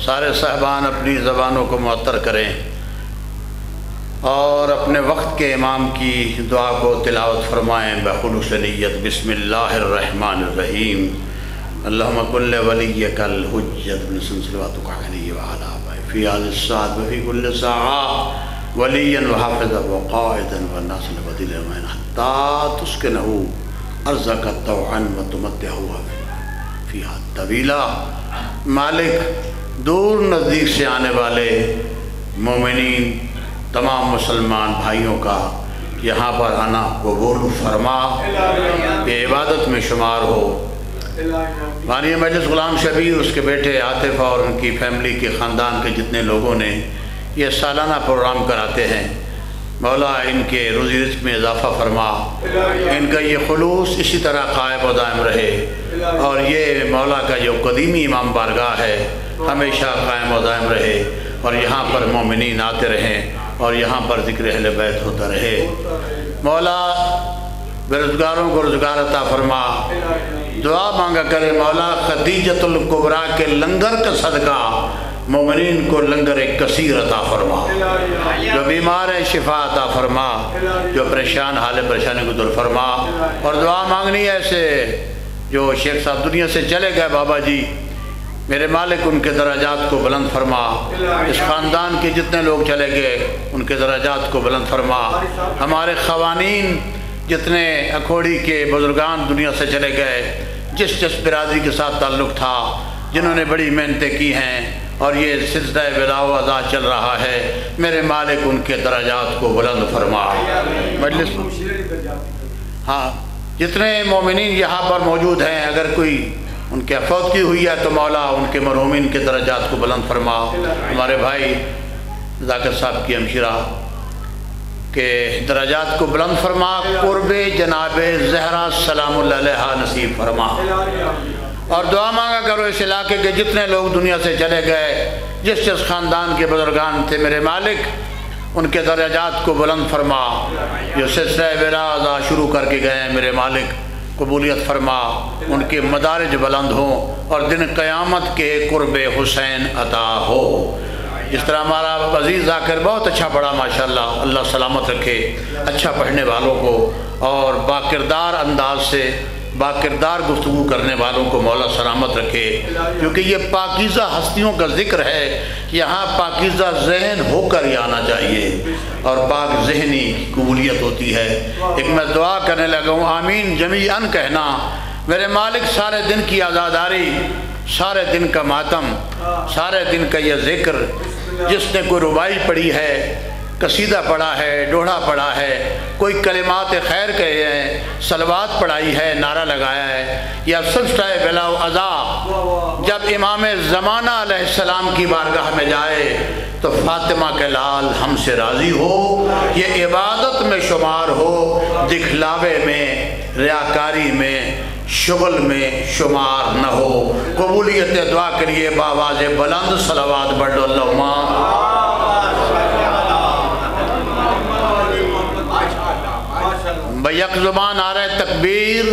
سارے صاحبان اپنی زبانوں کو معطر کریں اور اپنے وقت کے امام کی دعا کو تلاوت فرمائیں بخلوص نیت۔ بسم اللہ الرحمن الرحیم۔ اللہم کل ولیک الحجت بن صلواتک علیہ وعلی آبائہ فی هذه الساعة وفی کل ساعة ولیا وحافظا وقائدا وناصرا ودلیلا معینا حتی تسکنہ ارضک طوعا وتمتعہ فیہا طویلا۔ مالک دور نزدیک سے آنے والے مومنین تمام مسلمان بھائیوں کا یہاں پر آنا قبول فرما، یہ عبادت میں شمار ہو۔ بانی مجلس غلام شبیر، اس کے بیٹے عاطف اور ان کی فیملی کے خاندان کے جتنے لوگوں نے یہ سالانہ پروگرام کراتے ہیں، مولا ان کے روزی رزق میں اضافہ فرما، ان کا یہ خلوص اسی طرح قائم و دائم رہے، اور یہ مولا کا جو قدیمی امام بارگاہ ہے ہمیشہ قائم و دائم رہے، اور یہاں پر مومنین آتے رہیں اور یہاں پر ذکر اہل بیت ہوتا رہے۔ مولا بے روزگاروں کو روزگار عطا فرما، دعا مانگا کرے مولا خدیجۃ الکبریٰ کے لنگر کا صدقہ مومنین کو لنگر کثیر عطا فرما، جو بیمار ہیں شفا عطا فرما، جو پریشان حال پریشانی کو دور فرما۔ اور دعا مانگنی ایسے جو شیخ صاحب دنیا سے چلے گئے بابا جی، میرے مالک ان کے درجات کو بلند فرما، اس خاندان کے جتنے لوگ چلے گئے ان کے درجات کو بلند فرما، ہمارے خوانین جتنے اکھوڑی کے بزرگان دنیا سے چلے گئے، جس برادری کے ساتھ تعلق تھا، جنہوں نے بڑی محنتیں کی ہیں اور یہ سلسلہ ولا و عزا چل رہا ہے، میرے مالک ان کے درجات کو بلند فرما۔ مجلس ہاں جتنے مومنین یہاں پر موجود ہیں، اگر کوئی ان کے فوت کی ہوئی ہے تو مولا ان کے مرحومین کے درجات کو بلند فرما۔ ہمارے بھائی ذاکر صاحب کی ہمشیرہ کے درجات کو بلند فرما، قرب جناب زہرا سلام اللہ علیہا نصیب فرما۔ اور دعا مانگا کرو اس علاقے کے جتنے لوگ دنیا سے چلے گئے، جس خاندان کے بزرگان تھے، میرے مالک ان کے درجات کو بلند فرما، جو سلسلہ ولا عزا شروع کر کے گئے ہیں، میرے مالک قبولیت فرما، ان کے مدارج بلند ہوں اور دن قیامت کے قرب حسین عطا ہو۔ جس طرح ہمارا عزیز ذاکر بہت اچھا پڑھا ماشاءاللہ، اللہ سلامت رکھے اچھا پڑھنے والوں کو، اور باکردار انداز سے باکردار گفتگو کرنے والوں کو مولا سلامت رکھے، کیونکہ یہ پاکیزہ ہستیوں کا ذکر ہے، یہاں پاکیزہ ذہن ہو کر ہی آنا چاہیے، اور پاک ذہنی قبولیت ہوتی ہے۔ ایک میں دعا کرنے لگا ہوں، آمین جمیعاً کہنا۔ میرے مالک سارے دن کی عزاداری، سارے دن کا ماتم، سارے دن کا یہ ذکر، جس نے کوئی ربائی پڑھی ہے، قصیدہ پڑھا ہے، ڈوڑا پڑھا ہے، کوئی کلمات خیر کہے ہیں، صلوات پڑھائی ہے، نعرہ لگایا ہے، یا سلسلہ ولا و عزا جب امام زمانہ علیہ السلام کی بارگاہ میں جائے تو فاطمہ کے لال ہم سے راضی ہو، یہ عبادت میں شمار ہو، دکھلاوے میں، ریاکاری میں، شغل میں شمار نہ ہو۔ قبولیت دعا کے لیے بآواز بلند صلوات بڑھ اللہم۔ بیک زبان آ رہے تکبیر،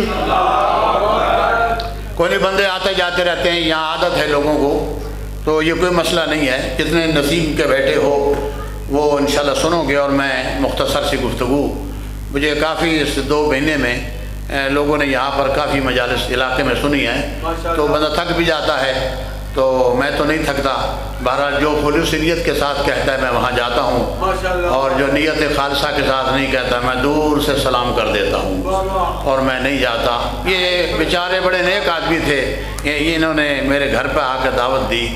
کوئی نہیں، بندے آتے جاتے رہتے ہیں، یہاں عادت ہے لوگوں کو، تو یہ کوئی مسئلہ نہیں ہے، جتنے نصیب کے بیٹھے ہو وہ انشاءاللہ سنو گے۔ اور میں مختصر سی گفتگو، مجھے کافی اس 2 مہینے میں لوگوں نے یہاں پر کافی مجالس علاقے میں سنی ہے، تو بندہ تھک بھی جاتا ہے، تو میں تو نہیں تھکتا، بہرحال جو خلوص نیت کے ساتھ کہتا ہے میں وہاں جاتا ہوں، اور جو نیت خالصہ کے ساتھ نہیں کہتا میں دور سے سلام کر دیتا ہوں اور میں نہیں جاتا۔ یہ بیچارے بڑے نیک آدمی تھے، یہ انہوں نے میرے گھر پہ آ کے دعوت دی،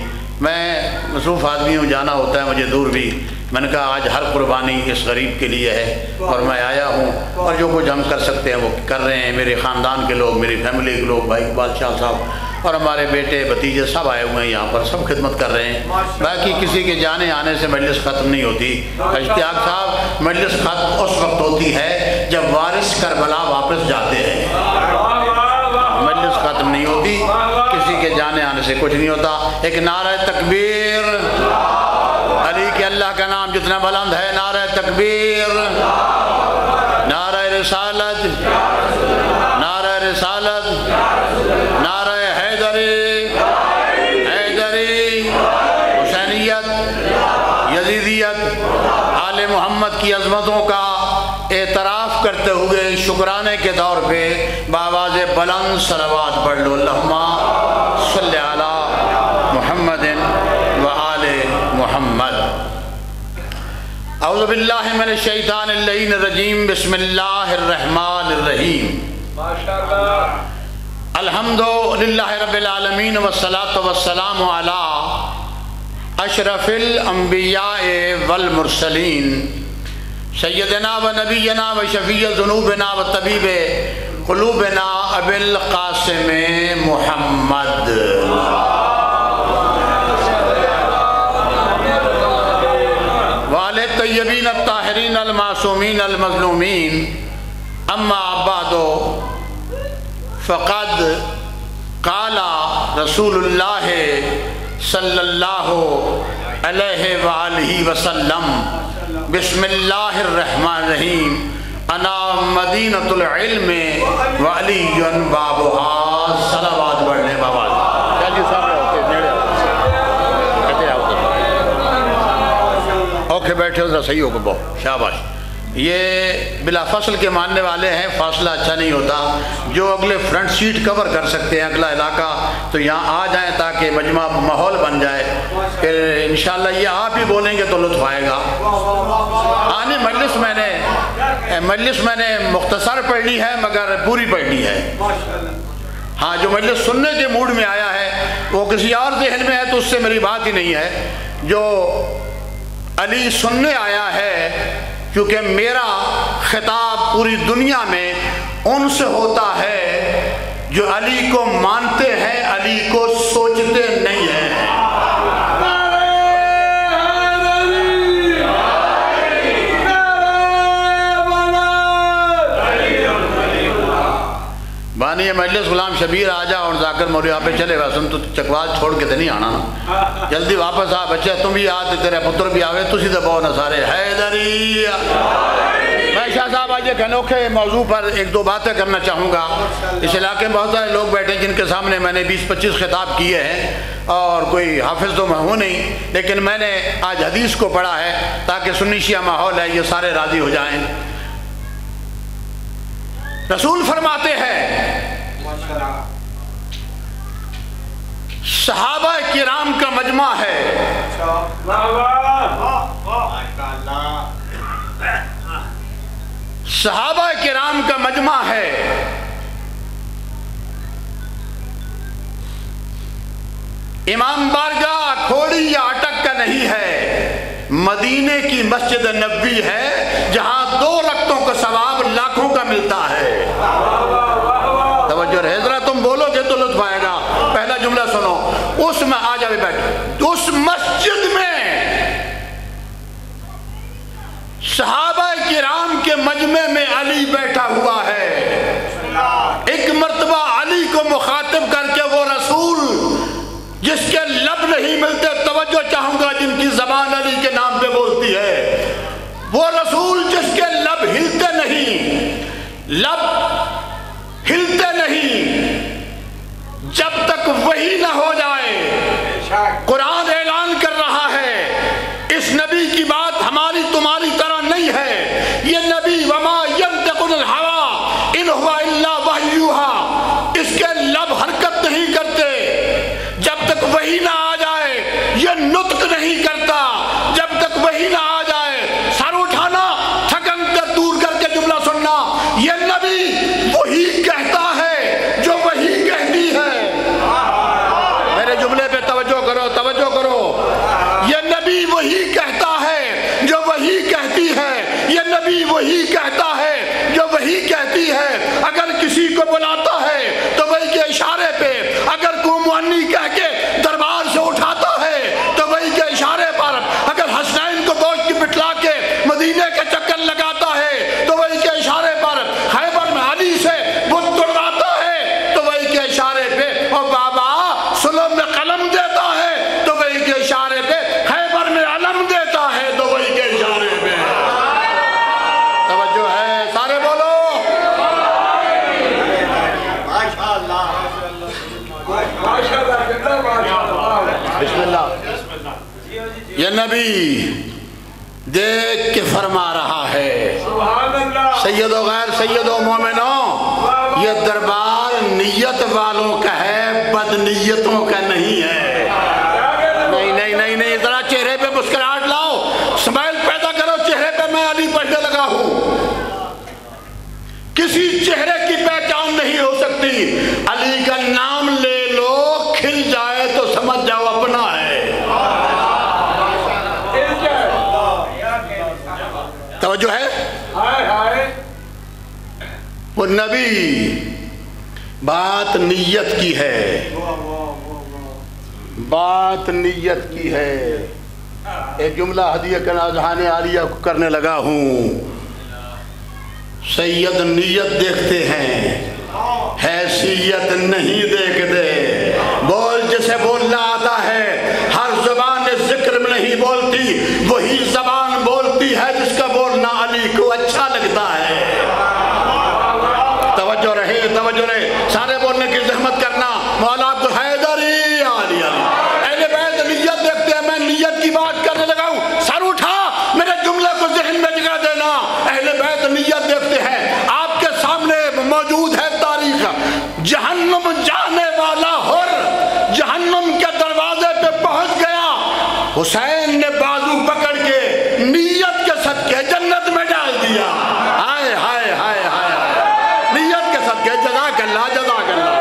میں مصروف آدمی ہوں، جانا ہوتا ہے مجھے دور بھی، میں نے کہا آج ہر قربانی اس غریب کے لیے ہے اور میں آیا ہوں، اور جو کچھ ہم کر سکتے ہیں وہ کر رہے ہیں، میرے خاندان کے لوگ، میری فیملی کے لوگ، بھائی اقبال شاہ صاحب اور ہمارے بیٹے بھتیجے سب آئے ہوئے ہیں یہاں پر، سب خدمت کر رہے ہیں۔ باقی کسی کے جانے آنے سے مجلس ختم نہیں ہوتی۔ اشتیاق صاحب، مجلس ختم اس وقت ہوتی ہے جب وارث کربلا واپس جاتے ہیں، مجلس ختم نہیں ہوتی، کسی کے جانے آنے سے کچھ نہیں ہوتا۔ ایک نعرہ تکبیر، علی کے اللہ کا نام جتنا بلند ہے، نعرہ تکبیر، نعرہ رسالت، نعرہ رسالت، نعرہ حیدری، حیدری، محمد کی عظمتوں کا اعتراف کرتے ہوئے شکرانے کے طور پہ بآواز بلند صلوات پڑھ لو۔ اللہم صلی علی محمد و آل محمد۔ اعوذ باللہ من الشیطان اللعین الرجیم، بسم اللہ الرحمن الرحیم۔ الحمد للہ رب العالمین والصلاة والسلام علی اشرف الانبیاء والمرسلین سیدنا و نبینا و شفیع ذنوبنا و طبیب قلوبنا ابی القاسم محمد۔ وآلِ الطیبین الطاہرین المعصومین المظلومین، اما بعد فقد قال رسول اللہ صلی اللہ علیہ وآلہ وسلم، بسم اللہ الرحمن الرحیم، انا مدینۃ العلم وعلی بابھا۔ صلوات پڑھ لیں بابا۔ اوکے بیٹھے ذرا صحیح ہوگا بہت شاباش۔ یہ بلا فصل کے ماننے والے ہیں، فاصلہ اچھا نہیں ہوتا۔ جو اگلے فرنٹ سیٹ کور کر سکتے ہیں اگلا علاقہ تو یہاں آ جائیں تاکہ مجمع ماحول بن جائے، پھر انشاءاللہ یہ آپ ہی بولیں گے تو لطف آئے گا۔ آنے مجلس میں نے مختصر پڑھ لی ہے مگر پوری پڑھ لی ہے۔ ہاں جو مجلس سننے کے موڈ میں آیا ہے وہ کسی اور ذہن میں ہے تو اس سے میری بات ہی نہیں ہے۔ جو علی سننے آیا ہے، کیونکہ میرا خطاب پوری دنیا میں ان سے ہوتا ہے جو علی کو مانتے ہیں، علی کو سوچتے نہیں ہیں۔ بانی مجلس غلام شبیر آجا اور ذاکر موری آپ پہ چلے گا، سن تو چکوال چھوڑ کے تو نہیں آنا نا، جلدی واپس آ بچے، تم بھی آتے تیرے پتر بھی آوے، تسی تو بہت نصارے حیدری۔ میں شاہ صاحب آج ایک انوکھے موضوع پر ایک دو باتیں کرنا چاہوں گا۔ اس علاقے میں بہت سارے لوگ بیٹھے جن کے سامنے میں نے 20-25 خطاب کیے ہیں اور کوئی حافظ تو میں ہوں نہیں، لیکن میں نے آج حدیث کو پڑھا ہے تاکہ سنی شیعہ ماحول ہے یہ سارے راضی ہو جائیں۔ رسول فرماتے ہیں صحابہ کرام کا مجمع ہے، صحابہ کرام کا مجمع ہے، امام بارگاہ کھوڑی یا اٹک کا نہیں ہے، مدینے کی مسجد نبوی ہے جہاں 2 رکعتوں کا ثواب لاکھوں کا ملتا ہے۔ توجہ رہے ذرا، تم بولو گے تو لطف آئے گا۔ پہلا جملہ سنو، اس میں آ جاوے بیٹھ، اس مسجد میں صحابہ کرام کے مجمع میں علی بیٹھا ہوا ہے۔ ایک مرتبہ علی کو مخاطب کر کے وہ رسول جس کے لب نہیں ملتے، توجہ چاہوں گا جن کی زبان علی کے نام پہ بولتی ہے، وہ رسول جس کے لب ہلتے نہیں، لب ہلتے نہیں جب تک وحی نہ ہو جائے۔ قرآن اعلان کر رہا ہے اس نبی کی بات ہماری تمہاری طرح نہیں ہے، یہ نبی وما ینطق عن الہویٰ ان هو الا وحی یوحیٰ، اس کے لب حرکت نہیں کرتے جب تک وحی نہ آ جائے، یہ نطق نہیں کرتا جب تک وحی نہ آ جائے۔ سر اٹھانا، تھکن دور کر کے جملہ سننا، یہ نبی وہی کہتا ہے جو وہی کہتی ہے۔ میرے جملے پہ توجہ کرو، توجہ کرو، یہ نبی وہی کہتا ہے جو وہی کہتی ہے، یہ نبی وہی کہتا ہے جو وہی کہتی ہے۔ اگر کسی کو بلاتا ہے تو وہی کے اشارے پہ، اگر کو معنی کہہ کے دربار سے اٹھاتا ہے تو وہی کے اشارے پر، اگر حسنین کو گوشت کی بٹلا کے مدینے کے چکر لگاتا ہے تو وہی کے اشارے پر، خیبر میں علی سے بت توڑواتا ہے تو وہی کے اشارے پہ، اور بابا سلم میں قلم دیتا ہے تو وہی کے اشارے پہ، خیبر میں علم دیتا ہے تو وہی کے اشارے پہ۔ توجہ ہے، سارے بولو بسم اللہ۔ یہ نبی دیکھ کے فرما رہا ہے سبحان اللہ سید و غیر سید و مومنوں، یہ دربار نیت والوں کا ہے، بد نیتوں کا نہیں ہے۔ نہیں نہیں نہیں نہیں، ذرا چہرے پہ مسکراہٹ لاؤ، اسمائل پیدا کرو چہرے پہ۔ میں علی پڑھنے لگا ہوں، کسی چہرے کی پہچان نہیں ہو سکتی۔ علی کا نام لے لو، کھل جائے تو سمجھ جاؤ اپنا ہے۔ توجہ ہے؟ وہ نبی، بات نیت کی ہے، بات نیت کی ہے۔ ایک جملہ ہدیہ کا اذہان عالیہ کو کرنے لگا ہوں۔ سید نیت دیکھتے ہیں، حیثیت نہیں دیکھتے۔ بول جسے بولنا آتا ہے، ہر زبان ذکر میں نہیں بولتی، وہی زبان بولتی ہے جس کا بولنا علی کو اچھا لگتا ہے۔ توجہ رہے، توجہ رہے، سارے بولنے کی زحمت کرنا۔ مولا عبد الحیدری علی اہل بیت نیت دیکھتے ہیں، میں نیت کی بات کرنے لگا ہوں۔ سر اٹھا، میرے جملے کو ذہن میں جگہ دینا۔ اہل بیت نیت دیکھتے ہیں، آپ کے سامنے موجود ہے تاریخ۔ جہنم جانے والا حر جہنم کے دروازے پہ پہنچ گیا، حسین نے بازو پکڑ کے نیت کے صدقے جنت میں ڈال دیا۔ ہائے ہائے ہائے ہائے، نیت کے صدقے، جزاک اللہ جزاک اللہ۔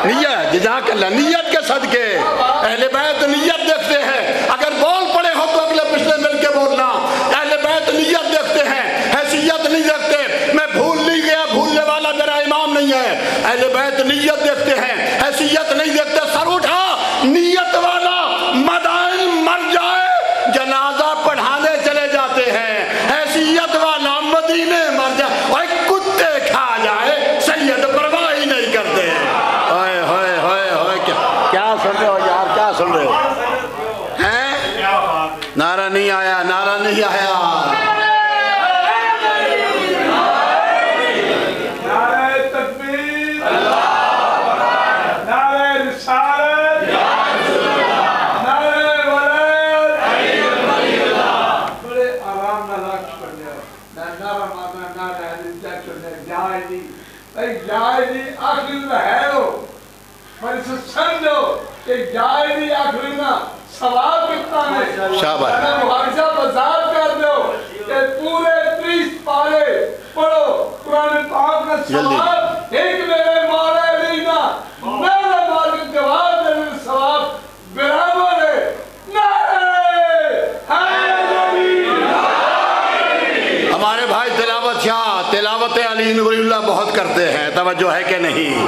نیت، جزاک اللہ، نیت کے صدقے اہل بیت نیت دیکھتے ہیں۔ اگر بول پڑے ہو تو اگلے پچھلے مل کے بولنا۔ اہل بیت نیت دیکھتے ہیں، حیثیت نہیں دیکھتے۔ میں بھول نہیں گیا، بھولنے والا میرا امام نہیں ہے۔ اہل بیت نیت دیکھتے ہیں، حیثیت نہیں دیکھتے۔ سر اٹھا، نیت والا مدائن مر جائے جنازہ پڑھانے چلے جاتے ہیں، حیثیت والا مدینے مر جائے اور کتے کھا جائے سید پرواہ ہی نہیں کرتے۔ ہوئے ہوئے ہوئے ہوئے، کیا سن رہے ہو یار، کیا سن رہے ہو؟ نعرہ نہیں آیا، نعرہ نہیں آیا۔ نعرہ تکبیر، نعرہ رسالت، نعرہ ولایت۔ بڑے آرام نہ لاکھ پڑھنے ہو، نعرہ مانا نعرہ حدیثہ چلنے جائے نہیں، بھائی جائے نہیں آخری میں ہے ہو، میں سے سمجھو کہ جائے نہیں آخری میں ثواب کتنا ہے۔ شاباش، میں محاوضہ بزاد کر دو کہ پورے 30 پارے پڑھو قرآن پاک کا ثواب ایک میرے مولا علی کا میرے مالک جواب دینے ثواب برابر ہے۔ نعرہ حیدری۔ ہمارے بھائی تلاوت شاہ تلاوت علی ولی اللہ بہت کرتے ہیں، توجہ ہے کہ نہیں؟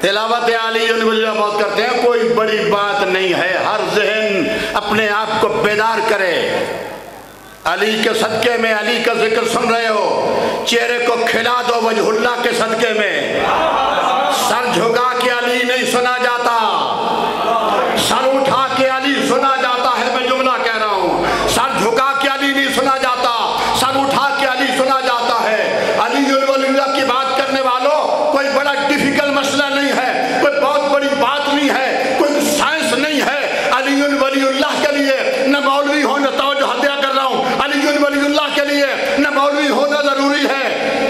تلاوت علی ولی اللہ بہت کرتے ہیں، کوئی بڑی بات نہیں ہے۔ ہر ذہن اپنے آپ کو بیدار کرے۔ علی کے صدقے میں علی کا ذکر سن رہے ہو، چہرے کو کھلا دو وجہ اللہ کے صدقے میں۔ سر جھکا کے علی نہیں سنا جاتا، سر اٹھا کے علی سنا جاتا ہے۔ میں جملہ کہہ رہا ہوں، سر جھکا کے علی نہیں سنا جاتا، سر اٹھا کے علی سنا جاتا ہے۔ علی ولی اللہ کی بات کرنے والوں، کوئی بڑا ڈیفیکلٹ مسئلہ نہیں ہے، کوئی بہت بڑی بات نہیں ہے، کوئی سائنس نہیں ہے۔ علی ولی اللہ کے لیے نہ مولوی ہونا، توجہ ہدیہ کر رہا ہوں، علی ولی اللہ کے لیے نہ مولوی ہونا ضروری ہے،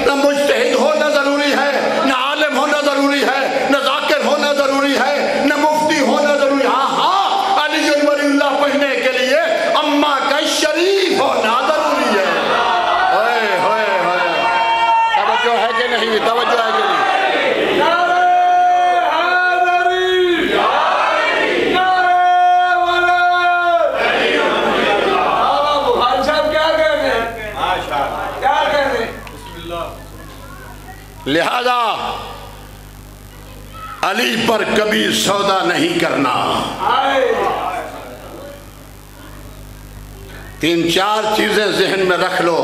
نہ مجتہد ہونا ضروری ہے، نہ عالم ہونا ضروری ہے، نہ ذاکر ہونا ضروری ہے، نہ مفتی ہونا ضروری ہے۔ ہاں، علی ولی اللہ پڑھنے کے لیے اماں کا شریف ہونا ضروری ہے۔ ہوئے ہوئے ہوئے، توجہ ہے کہ نہیں؟ توجہ ہے کہ نہیں؟ لہذا علی پر کبھی سودا نہیں کرنا۔ 3-4 چیزیں ذہن میں رکھ لو،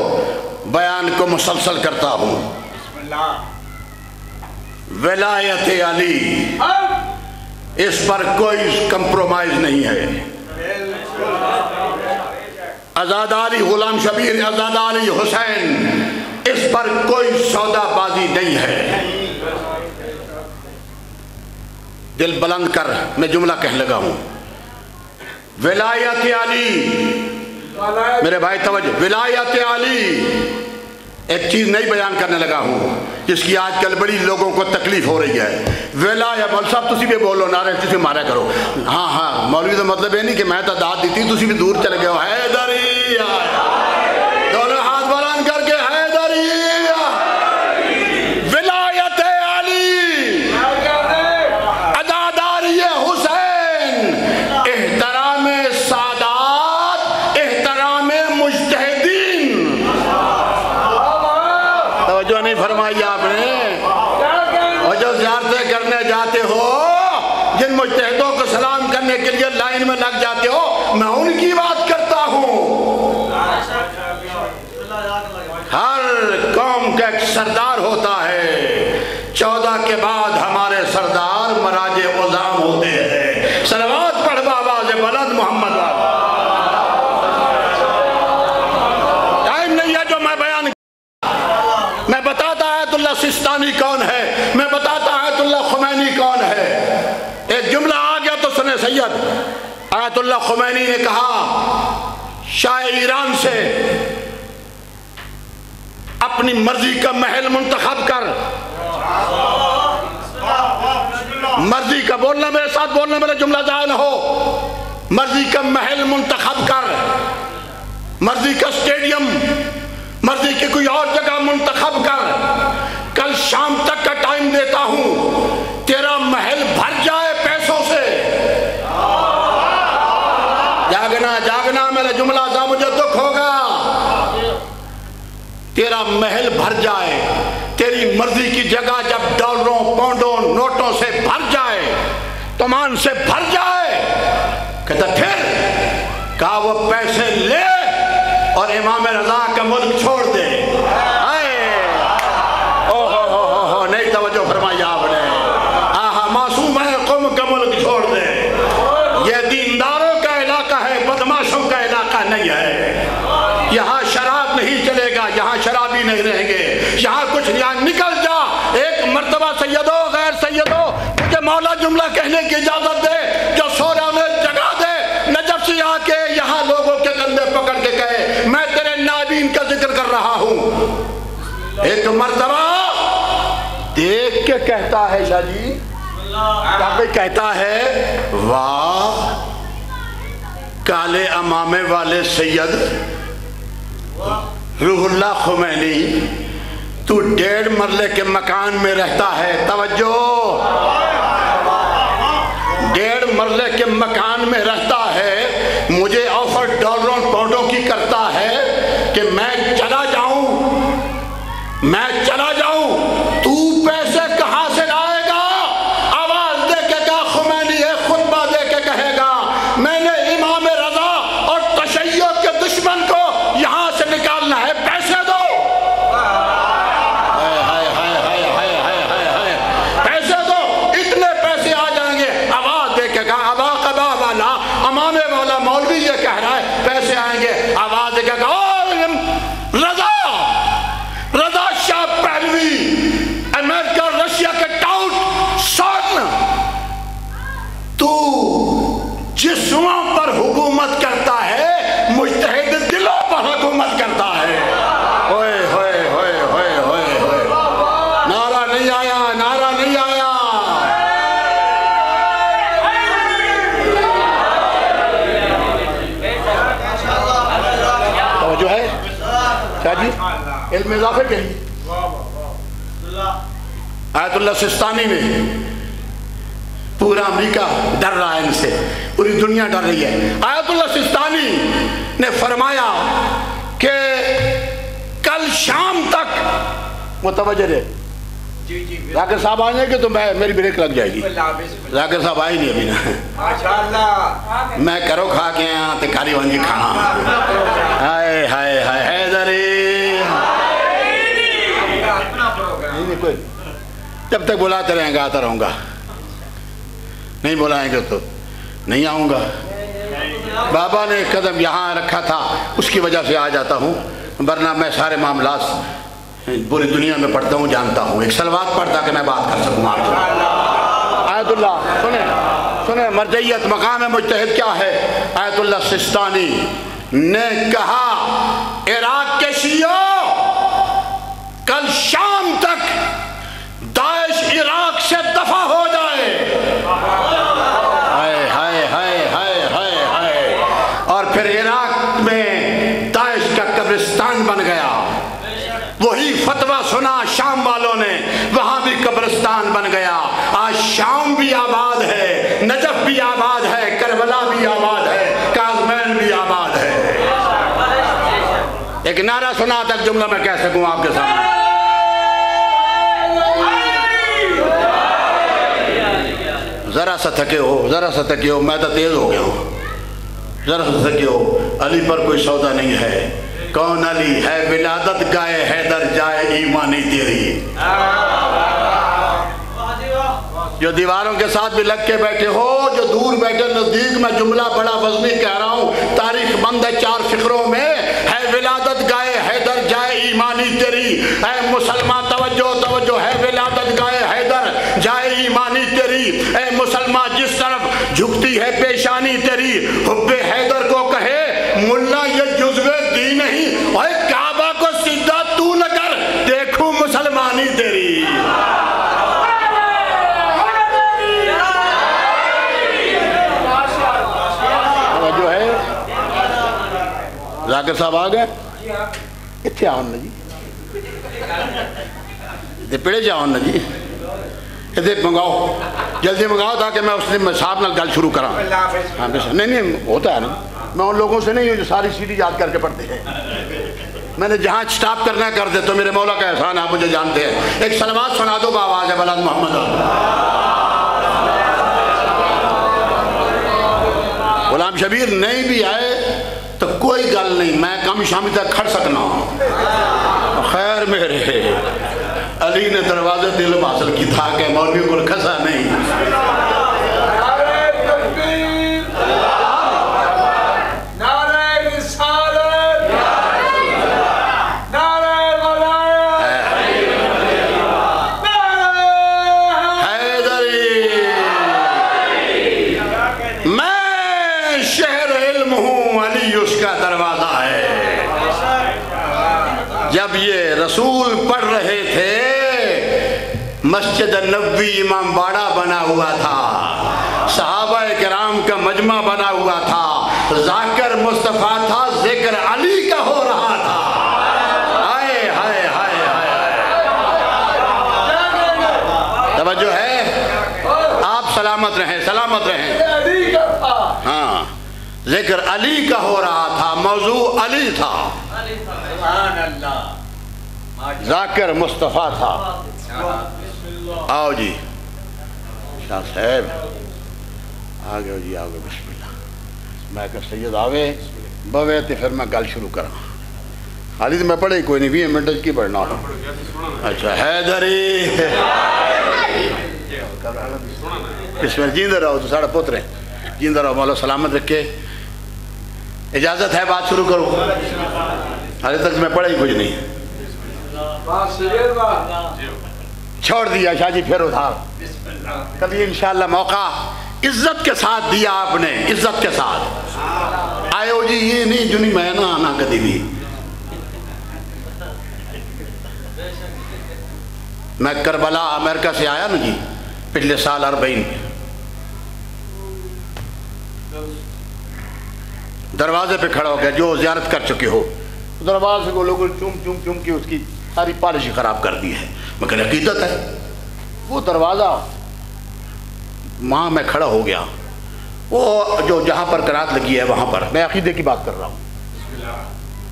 بیان کو مسلسل کرتا ہوں۔ ولایت علی، اس پر کوئی کمپرومائز نہیں ہے۔ عزاداری غلام شبیر، عزاداری حسین، اس پر کوئی سودا بازی نہیں ہے۔ دل بلند کر، میں جملہ کہنے لگا ہوں۔ ولایت علی، میرے بھائی توجہ، ولایت علی ایک چیز نئی بیان کرنے لگا ہوں جس کی آج کل بڑی لوگوں کو تکلیف ہو رہی ہے۔ ولایت، مول صاحب تسی بھی بولو، نعرے تسی مارا کرو۔ ہاں مولوی تو مطلب یہ نہیں کہ میں تو داد دیتی، تسی بھی دور چلے گئے ہو۔ حیدری، دونوں ہاتھ بلند کر کے حیدری، ولایت علی، عزاداری حسین، احترام سادات، احترام مجتہدین۔ توجہ نہیں فرمائی آپ نے؟ اور جو زیارتیں کرنے جاتے ہو، جن مجتہدوں کو سلام کرنے کے لیے لائن میں لگ جاتے ہو، میں ان کی بات کرتا ہوں۔ ہر قوم کا ایک سردار ہوتا ہے، 14 کے بعد ہمارے سردار مراج عظام ہوتے ہیں۔ صلوات پڑھ بآواز بلند محمد والا۔ ٹائم نہیں ہے جو میں بیان، میں بتاتا آیت اللہ سستانی کون ہے، میں بتاتا آیت اللہ خمینی کون ہے۔ ایک جملہ آ گیا تو سنے سید، آیت اللہ خمینی نے کہا شاہ ایران سے اپنی مرضی کا محل منتخب کر، مرضی کا، بولنا میرے ساتھ بولنا، میرا جملہ ضائع نہ ہو، مرضی کا محل منتخب کر، مرضی کا اسٹیڈیم، مرضی کی کوئی اور جگہ منتخب کر، کل شام تک کا ٹائم دیتا ہوں، تیرا محل بھر جائے پیسوں سے۔ جاگنا جاگنا، میرا جملہ ذا مجھے دکھ ہوگا، تیرا محل بھر جائے، تیری مرضی کی جگہ جب ڈالروں پاؤنڈوں نوٹوں سے بھر جائے، تومان سے بھر جائے، کہتا پھر کہا وہ پیسے لے اور امام رضا کا ملک چھوڑ دے۔ نہیں توجہ فرمائی آپ نے، معصوم ہے، قوم کا ملک چھوڑ دے۔ یہ دینداروں کا علاقہ ہے، بدماشوں کا علاقہ نہیں ہے۔ یہاں شراب نہیں چلے گا، یہاں شرابی نہیں رہیں گے، یہاں کچھ یہاں نکل جا۔ ایک مرتبہ سیدو غیر سیدو مجھے مولا جملہ کہنے کی اجازت دے، جو سو رہا انہیں جگہ دے۔ نجف سے آ کے یہاں لوگوں کے کندھے پکڑ کے کہے میں تیرے نائبین کا ذکر کر رہا ہوں۔ ایک مرتبہ دیکھ کے کہتا ہے شاہ جی، کہتا ہے واہ کالے امامے والے سید روح اللہ خمینی، تو 1.5 مرلے کے مکان میں رہتا ہے۔ توجہ، 1.5 مرلے کے مکان میں رہتا ہے، مجھے آفر ڈالروں پاؤنڈوں کی کرتا ہے کہ میں چلا جاؤں، میں چلا جاؤں، تو پیسے کہاں سے لائے گا؟ آواز دے کے کہا خمینی ہے، خطبہ دے کے کہے گا میں نے امام رضا اور تشیع کے دشمن کو یہاں سے نکالنا ہے، پیسے دو۔ پیسے دو، اتنے پیسے آ جائیں گے۔ آواز دے کے کہا ابا قبا والا، امامے والا مولوی یہ کہہ رہا ہے پیسے آئیں گے۔ آواز دے کے کہا رضا شاہ پہلوی، امریکہ رشیا کے ٹاؤٹ، سن تو جسموں پر حکومت کرتا ہے، مجتہد دلوں پر حکومت کرتا ہے۔ ہوئے ہوئے ہوئے ہوئے ہوئے ہوئے، نعرہ نہیں آیا، نعرہ نہیں آیا۔ توجہ ہے کیا جی؟ علم اضافے کے لیے آیت اللہ سستانی نے، پورا امریکہ ڈر رہا ہے ان سے، پوری دنیا ڈر رہی ہے۔ آیت اللہ سستانی نے فرمایا کہ کل شام تک، متوجہ رہے، ذاکر صاحب آئیں گے تو میری بریک لگ جائے گی۔ ذاکر صاحب آئی نہیں ابھی نا، میں کرو کھا کے آیا تے کاری وانجی کھانا۔ ہائے ہائے ہائے حیدری، جب تک بلاتے رہیں گا آتا رہوں گا، نہیں بلائیں گے تو نہیں آؤں گا۔ بابا نے ایک قدم یہاں رکھا تھا، اس کی وجہ سے آ جاتا ہوں، ورنہ میں سارے معاملات پوری دنیا میں پڑھتا ہوں، جانتا ہوں۔ ایک سلوات پڑھتا کہ میں بات کر سکوں آپ سے۔ آیت اللہ سنیں، سنیں مرجعیت مقام مجتہد کیا ہے؟ آیت اللہ سستانی نے کہا عراق کے شیعوں کل شام تک داعش عراق سے دفع ہو جائے. ہائے ہائے ہائے ہائے ہائے ہائے. اور پھر عراق میں داعش کا قبرستان بن گیا. وہی فتویٰ سنا شام والوں نے, وہاں بھی قبرستان بن گیا. آج شام بھی آباد ہے, نجف بھی آباد ہے, کربلا بھی آباد ہے, کاظمین بھی آباد ہے. ایک نعرہ سنا تک جملہ میں کہہ سکوں آپ کے سامنے. ذرا سا تھکے ہو, ذرا سا تھکے ہو, میں تو تیز ہو گیا ہوں. ذرا سا تھکے ہو, علی پر کوئی سودا نہیں ہے. کون علی ہے ولادت گائے حیدر جائے ایمانی تیری. جو دیواروں کے ساتھ بھی لگ کے بیٹھے ہو, جو دور بیٹھے نزدیک, میں جملہ بڑا وزنی کہہ رہا ہوں, تاریخ بند ہے 4 فقروں میں. ہے ولادت گائے حیدر جائے ایمانی تیری. اے مسلمان توجہ توجہ, ہے ولادت گائے حیدر جائے ایمانی تیری. اے مسلمان جس طرف جھکتی ہے پیشانی تیری, حب حیدر کو کہے ملا یہ جزو دی نہیں. اے کعبہ کو سیدھا تو نہ کر, دیکھوں مسلمانی تیری. جو ہے ذاکر صاحب آ گئے, اتنے آؤ نا جی, پڑے جاؤ نا جی, ادھر منگاؤ, جلدی منگاؤ تاکہ میں اس دن صاحب نال گل شروع کراں. ہاں نہیں ہوتا ہے نا, میں ان لوگوں سے نہیں ہوں جو ساری سیدھی یاد کر کے پڑھتے ہیں. میں نے جہاں سٹاپ کرنا ہے کر دے, تو میرے مولا کا احسان, آپ مجھے جانتے ہیں. ایک سلوات سنا دو بآواز ہے بلند محمد. غلام شبیر نہیں بھی آئے تو کوئی گل نہیں, میں کم شامی تک کھڑ سکنا ہوں. خیر میرے علی نے دروازے دل حاصل کی تھا کہ مولوی کو کھسا نہیں. جب یہ رسول پڑھ رہے تھے, مسجد نبوی امام باڑہ بنا ہوا تھا, صحابہ کرام کا مجمع بنا ہوا تھا, ذاکر مصطفیٰ تھا, ذکر علی کا ہو رہا تھا. ہائے ہائے ہائے ہائے. توجہ ہے, آپ سلامت رہیں, سلامت رہیں. ہاں, ذکر علی کا ہو رہا تھا, موضوع علی تھا, ذاکر مصطفیٰ تھا. آؤ جی شاہ صاحب, آگے جی آگے, بسم اللہ. میں کہ سید آوے بوے تے پھر میں گل شروع کراں. حالی تو میں پڑھے کوئی نہیں, 20 منٹ کی پڑھنا ہو. اچھا حیدری اس میں جیندہ رہو, تو ساڑھا پتر ہیں, جیندہ رہو, مولا سلامت رکھے. اجازت ہے بات شروع کرو. حالی تک میں پڑھے ہی کچھ نہیں, چھوڑ دیا شاہ جی, پھر ادھار. کبھی انشاءاللہ موقع عزت کے ساتھ دیا آپ نے, عزت کے ساتھ آئے ہو جی. یہ نہیں جو نہیں میں نہ آنا کدی بھی. میں کربلا امریکہ سے آیا نا جی, پچھلے سال 40 دروازے پہ کھڑا ہو گیا, جو زیارت کر چکے ہو, دروازے کو لوگوں چوم کی اس کی ساری پالشی خراب کر دی ہے. مگر عقیدت ہے. وہ دروازہ وہاں میں کھڑا ہو گیا, وہ جو جہاں پر قرات لگی ہے وہاں پر, میں عقیدے کی بات کر رہا ہوں.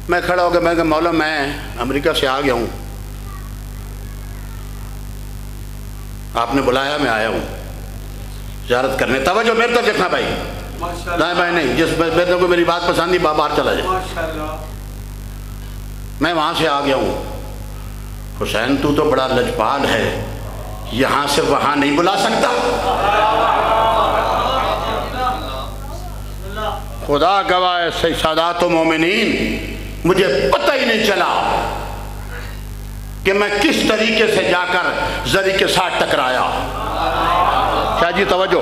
میں کھڑا ہو گیا, میں کہا مولا میں امریکہ سے آ گیا ہوں, آپ نے بلایا, میں آیا ہوں زیارت کرنے. توجہ میرے طرف دیکھنا بھائی, دائیں بھائی نہیں, جس میرے کو میری بات پسند نہیں باہر چلا جائے. میں وہاں سے آ گیا ہوں. حسین تو بڑا لجپال ہے, یہاں سے وہاں نہیں بلا سکتا. خدا گواہ سادات و مومنین, مجھے پتہ ہی نہیں چلا کہ میں کس طریقے سے جا کر زری کے ساتھ ٹکرایا. شاہ جی توجہ,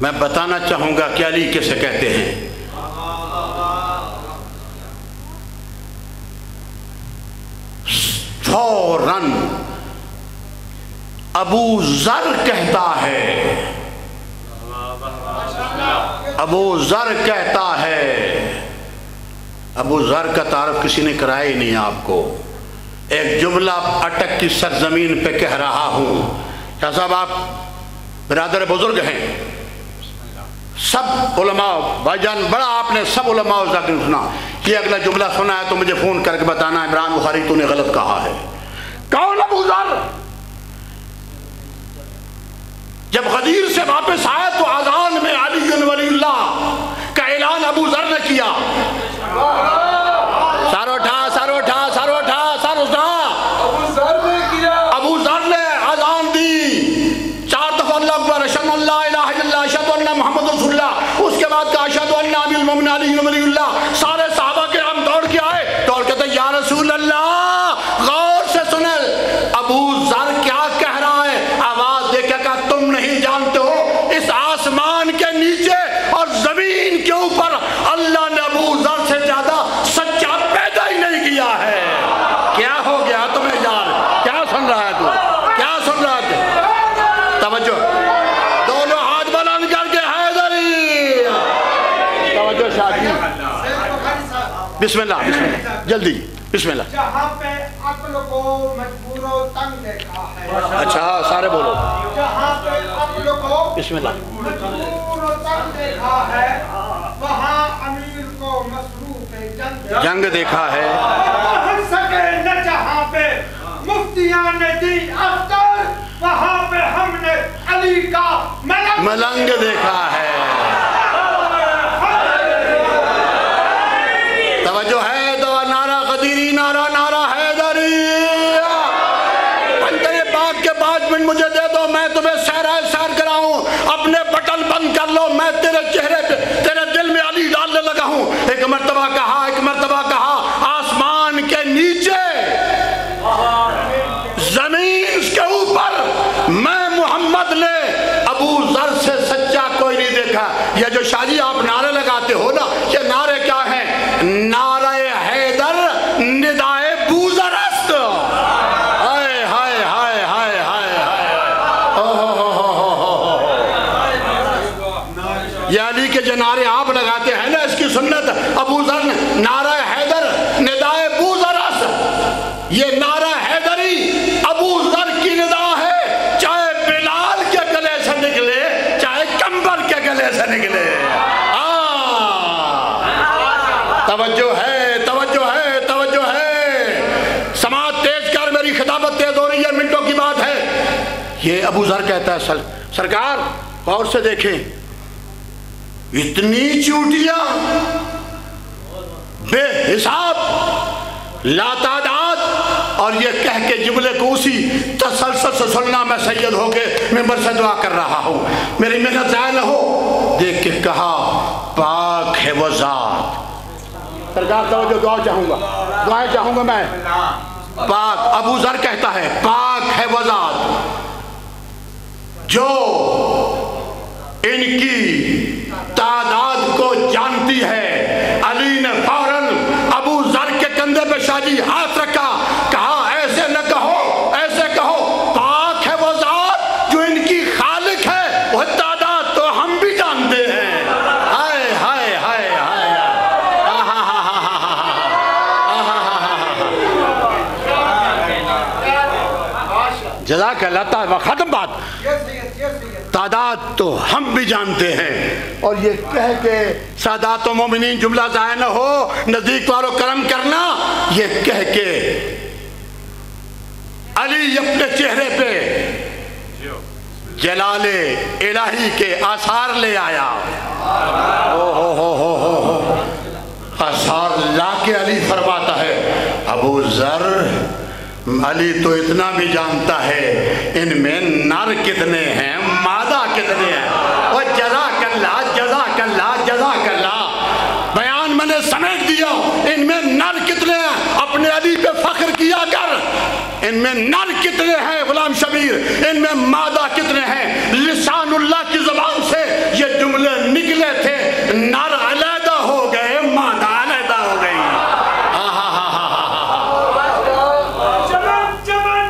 میں بتانا چاہوں گا کہ علی کسے کہتے ہیں۔ فوراً ابو ذر کہتا ہے، ابو ذر کہتا ہے، ابو ذر کا تعارف کسی نے کرایا ہی نہیں آپ کو۔ ایک جملہ اٹک کی سرزمین پہ کہہ رہا ہوں۔ شاہ صاحب آپ برادر بزرگ ہیں، سب علماء بھائی جان، بڑا آپ نے سب علماء ذاکرین سنا، یہ اگلا جملہ سنا ہے تو مجھے فون کر کے بتانا عمران بخاری تو نے غلط کہا ہے۔ کون ابو ذر؟ جب غدیر سے واپس آئے تو اذان میں علی ولی اللہ کا اعلان ابو ذر نے کیا۔ سر اٹھا، سر اٹھا، سر اٹھا، سر اٹھا۔ ابو ذر نے کیا، ابو ذر نے اذان دی 4 دفعہ اللہ اکبر، اشہد ان لا الہ الا اللہ، اشہد ان محمد رسول اللہ۔ اس کے بعد کہا اشہد ان امیر المومنین علی ولی اللہ۔ سارے صحابہ کے ہم دوڑ کے آئے، دوڑ کے کہتے یا رسول اللہ، غور سے سنیں ابو ذر کیا کہہ رہا ہے۔ آواز دے کے کہا تم نہیں جانتے ہو اس آسمان کے نیچے اور زمین کے اوپر اللہ نے ابو ذر سے زیادہ سچا پیدا ہی نہیں کیا ہے۔ کیا ہو گیا تمہیں یار؟ کیا سن رہا ہے تو؟ کیا سن رہا ہے؟ توجہ، دونوں ہاتھ بلند کر کے حیدری، توجہ شاہی، بسم اللہ، بسم اللہ، جلدی بسم اللہ۔ جہاں پہ عقل کو مجبور و تنگ دیکھا ہے، اچھا سارے بولو، جہاں پہ عقل کو بسم اللہ۔ مجبور و تنگ دیکھا ہے، وہاں امیر کو مصروف جنگ دیکھا ہے، پہنچ سکے نہ جہاں پہ مفتیان دی اختر، وہاں پہ ہم نے علی کا ملنگ دیکھا ہے۔ توجہ ہے تو نعرہ قدیری، نعرہ نعرہ حیدری۔ پنجرے پاک کے 5 منٹ مجھے دے دو، میں تمہیں سیر کراؤں، اپنے بٹن بند کر لو، میں تیرے چہرے پہ تیرے دل میں علی ڈالنے لگا ہوں۔ ایک مرتبہ کہا، ایک مرتبہ کہا، آسمان کے نیچے زمین کے اوپر میں محمد نے ابو ذر سے سچا کوئی نہیں دیکھا۔ یہ جو شاہ جی آپ نعرے لگاتے ہو نا، یہ نعرے کیا ہیں؟ نعرہ حیدر، ندائے بوذر است۔ ہائے ہائے ہائے ہائے ہائے یہ علی کے جو نعرے آپ لگاتے ہیں نا، اس کی سنت ابو ذر نے نعرہ حیدر، ندائے بوذر است، یہ نعرہ حیدری ابو ذر کی ندا ہے، چاہے بلال کے گلے سے نکلے چاہے کمبر کے گلے سے نکلے۔ توجہ ہے، توجہ ہے، توجہ ہے، سماعت تیز کر، میری خطابت تیز ہو رہی ہے، منٹوں کی بات ہے۔ یہ ابو ذر کہتا ہے سرکار غور سے دیکھیں، اتنی چوٹیاں بے حساب لا تعداد، اور یہ کہہ کے جملے کو اسی تسلسل سے سننا، میں سید ہو کے ممبر سے دعا کر رہا ہوں، میری محنت ضائع نہ ہو۔ دیکھ کے کہا پاک ہے وہ ذات، سرکار توجہ، دعا چاہوں گا، دعائیں چاہوں گا میں۔ پاک، ابو ذر کہتا ہے پاک ہے وہ ذات جو ان کی تعداد کو جانتی ہے۔ علی نے فوراً ابو ذر کے کندھے پہ شاہ جی ہاتھ رکھا، کہا ایسے نہ کہو، ایسے کہو پاک ہے وہ ذات جو ان کی خالق ہے، وہ تعداد تو ہم بھی جانتے ہیں۔ ہائے ہائے ہائے ہائے، جزاک اللہ تعالیٰ، ختم بات۔ تعداد تو ہم بھی جانتے ہیں، اور یہ کہہ کے سادات و مومنین جملہ ضائع نہ ہو، نزدیک والوں کرم کرنا، یہ کہہ کے علی اپنے چہرے پہ جلال الہی کے آثار لے آیا۔ آثار لا کے علی فرماتا ہے ابو ذر، علی تو اتنا بھی جانتا ہے ان میں نر کتنے ہیں، مادہ کتنے ہیں۔ وہ جزاک اللہ، جزاک اللہ، جزاک اللہ، بیان میں نے سمیٹ دیا، ان میں نر کتنے ہیں، اپنے علی پہ فخر کیا کر، ان میں نر کتنے ہیں غلام شبیر، ان میں مادہ کتنے ہیں، لسان اللہ کی زبان سے یہ جملے نکلے تھے، نر علیحدہ ہو گئے، مادہ علیحدہ ہو گئی۔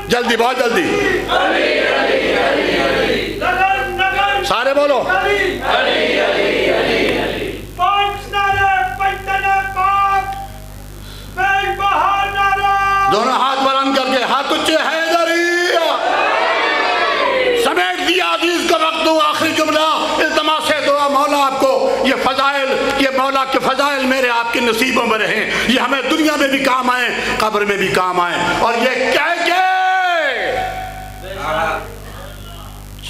جلدی، بہت جلدی، سارے بولو۔ دونوں ہاتھ بلند کر کے، ہاتھ اونچے، حیدری سمیٹ دیا۔ عزیز کا وقت دوں، آخری جملہ التماس ہے دعا، مولا آپ کو یہ فضائل، یہ مولا کے فضائل میرے آپ کے نصیبوں میں رہیں، یہ ہمیں دنیا میں بھی کام آئیں، قبر میں بھی کام آئیں۔ اور یہ کہہ کے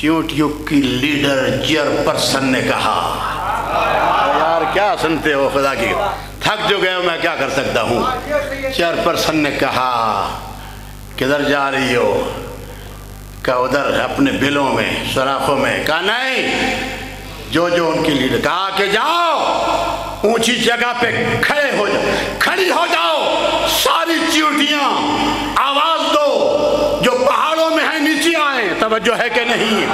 چیونٹیوں کی لیڈر چیئر پرسن نے کہا، یار کیا سنتے ہو خدا کی، تھک جو گئے ہو، میں کیا کر سکتا ہوں۔ چیئر پرسن نے کہا کدھر جا رہی ہو؟ کہا ادھر اپنے بلوں میں، سوراخوں میں۔ کہا نہیں، جو ان کی لیڈر، کہا کہ جاؤ اونچی جگہ پہ کھڑے ہو جاؤ، کھڑی ہو جاؤ، ساری چیونٹیاں آواز دو، جو پہاڑوں میں ہیں نیچے آئیں، توجہ ہے کہ نہیں،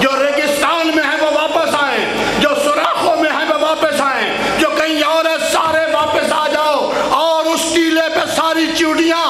جو ریگستان میں ہیں وہ واپس آئیں، جو سوراخوں میں ہیں وہ واپس آئیں، جو کہیں اور ہے سارے واپس آ جاؤ، اور اس ٹیلے پہ ساری چیونٹیاں